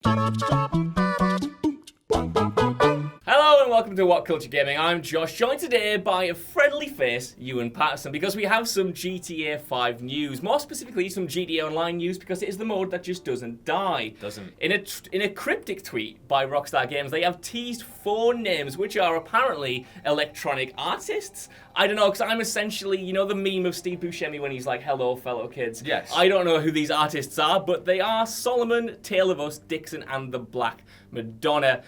Hello and welcome to What Culture Gaming. I'm Josh, joined today by a friendly face, Ewan Patterson, because we have some GTA 5 news. More specifically, some GTA Online news, because it is the mode that just doesn't die. In a cryptic tweet by Rockstar Games, they have teased 4 names, which are apparently electronic artists. I don't know, because I'm essentially, you know the meme of Steve Buscemi when he's like, hello, fellow kids? Yes. I don't know who these artists are, but they are Solomon, Tale of Us, Dixon, and the Black Madonna.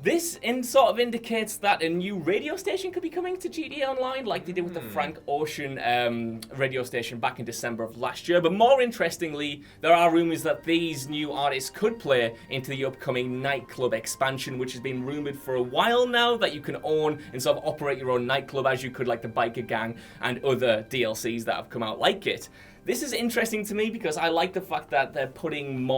This sort of indicates that a new radio station could be coming to GTA Online, like they did with the Frank Ocean radio station back in December of last year. But more interestingly, there are rumors that these new artists could play into the upcoming Nightclub expansion, which has been rumored for a while now, that you can own and sort of operate your own nightclub as you could like the Biker Gang and other DLCs that have come out like it. This is interesting to me because I like the fact that they're putting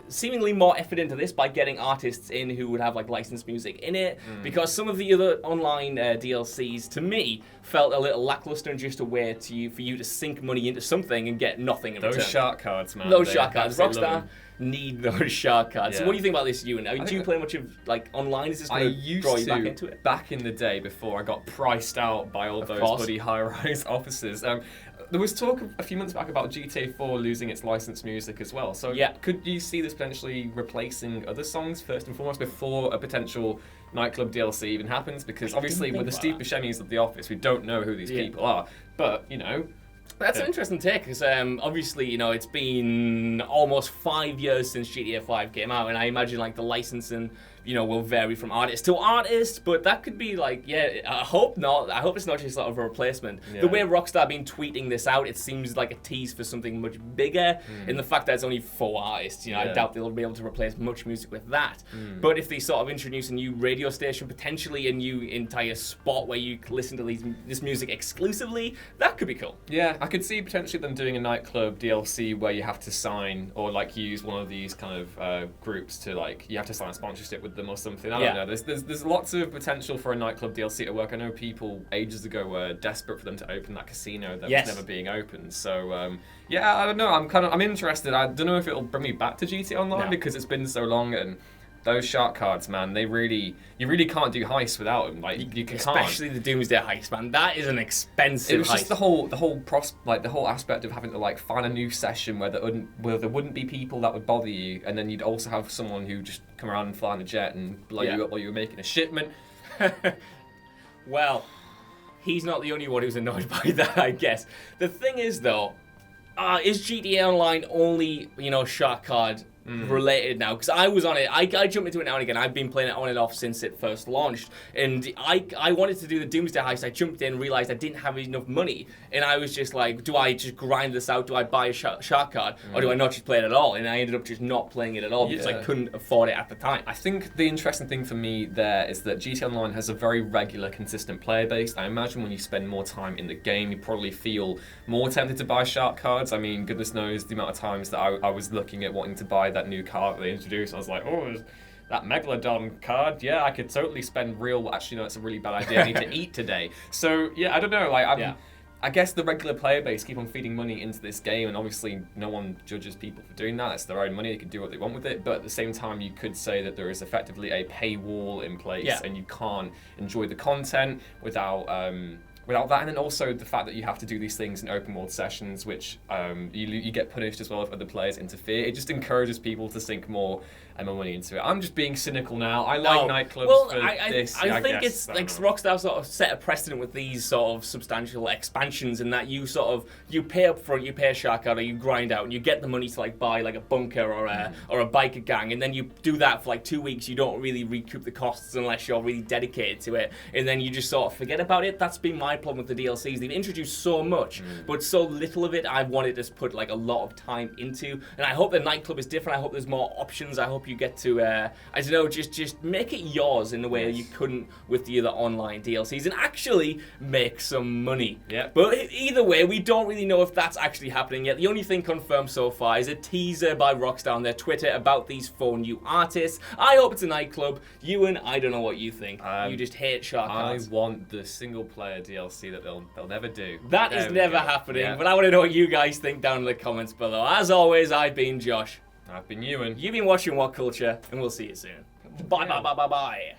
seemingly more effort into this by getting artists in who would have like licensed music in it. Because some of the other online DLCs, to me, felt a little lackluster and just a way for you to sink money into something and get nothing in return. Those shark cards, man. Those shark cards. Rockstar need those shark cards. Yeah. So what do you think about this, Ewan? Do you play much of like online? Is this going to draw you back into it? Back in the day before I got priced out by all those bloody high-rise offices. There was talk a few months back about GTA 4 losing its licensed music as well. So could you see this potentially replacing other songs first and foremost before a potential Nightclub DLC even happens? Because obviously with the Steve Buscemi's of the office, we don't know who these people are. But, you know... That's an interesting take, because obviously, you know, it's been almost 5 years since GTA 5 came out, and I imagine, like, the licensing, you know, will vary from artist to artist, but that could be, like, I hope not. I hope it's not just sort of a replacement. Yeah. The way Rockstar been tweeting this out, it seems like a tease for something much bigger, in the fact that it's only 4 artists. You know, I doubt they'll be able to replace much music with that. But if they sort of introduce a new radio station, potentially a new entire spot where you can listen to this music exclusively, that could be cool. Yeah, I could see potentially them doing a Nightclub DLC where you have to sign or like use one of these kind of groups to like you have to sign a sponsorship with them or something. I don't know. There's lots of potential for a Nightclub DLC to work. I know people ages ago were desperate for them to open that casino that was never being opened. So I don't know. I'm interested. I don't know if it'll bring me back to GTA Online because it's been so long and. Those shark cards, man, you really can't do heists without them. Like you can't. Especially the Doomsday heist, man. That is an expensive heist. It was just the whole aspect of having to like find a new session where there wouldn't be people that would bother you, and then you'd also have someone who just come around and fly on a jet and blow you up while you were making a shipment. Well, he's not the only one who's annoyed by that, I guess. The thing is, though, is GTA Online only, you know, shark card related now? Because I was on it. I jump into it now and again. I've been playing it on and off since it first launched. And I wanted to do the Doomsday heist. I jumped in, realized I didn't have enough money. And I was just like, do I just grind this out? Do I buy a shark card? Or do I not just play it at all? And I ended up just not playing it at all because I couldn't afford it at the time. I think the interesting thing for me there is that GTA Online has a very regular, consistent player base. I imagine when you spend more time in the game, you probably feel more tempted to buy shark cards. I mean, goodness knows the amount of times that I was looking at wanting to buy that new card that they introduced. I was like, oh, that Megalodon card, yeah, I could totally spend real... Actually, no, it's a really bad idea. I need to eat today. So, yeah, I don't know. Like, I guess the regular player base keep on feeding money into this game, and obviously no one judges people for doing that. It's their own money. They can do what they want with it. But at the same time, you could say that there is effectively a paywall in place, and you can't enjoy the content without that. And then also the fact that you have to do these things in open world sessions, which you get punished as well if other players interfere. It just encourages people to sink more money into it. I'm just being cynical now. I like nightclubs for this. I think it's like Rockstar sort of set a precedent with these sort of substantial expansions in that you pay up front, you pay a shark card, or you grind out, and you get the money to like buy like a bunker or a biker gang, and then you do that for like 2 weeks. You don't really recoup the costs unless you're really dedicated to it, and then you just sort of forget about it. That's been my problem with the DLCs. They've introduced so much, but so little of it I've wanted to put like a lot of time into, and I hope the Nightclub is different. I hope there's more options. I hope you get to I don't know, just make it yours in the way you couldn't with the other online DLCs and actually make some money. But either way, we don't really know if that's actually happening yet. The only thing confirmed so far is a teaser by Rockstar on their Twitter about these 4 new artists. I hope it's a Nightclub. Ewan, I don't know what you think. You just hate shark cards. I want the single player DLC that they'll never do. That is never happening, but I want to know what you guys think down in the comments below. As always, I've been Josh. I've been Ewan. You've been watching What Culture, and we'll see you soon. Bye, bye, bye, bye, bye.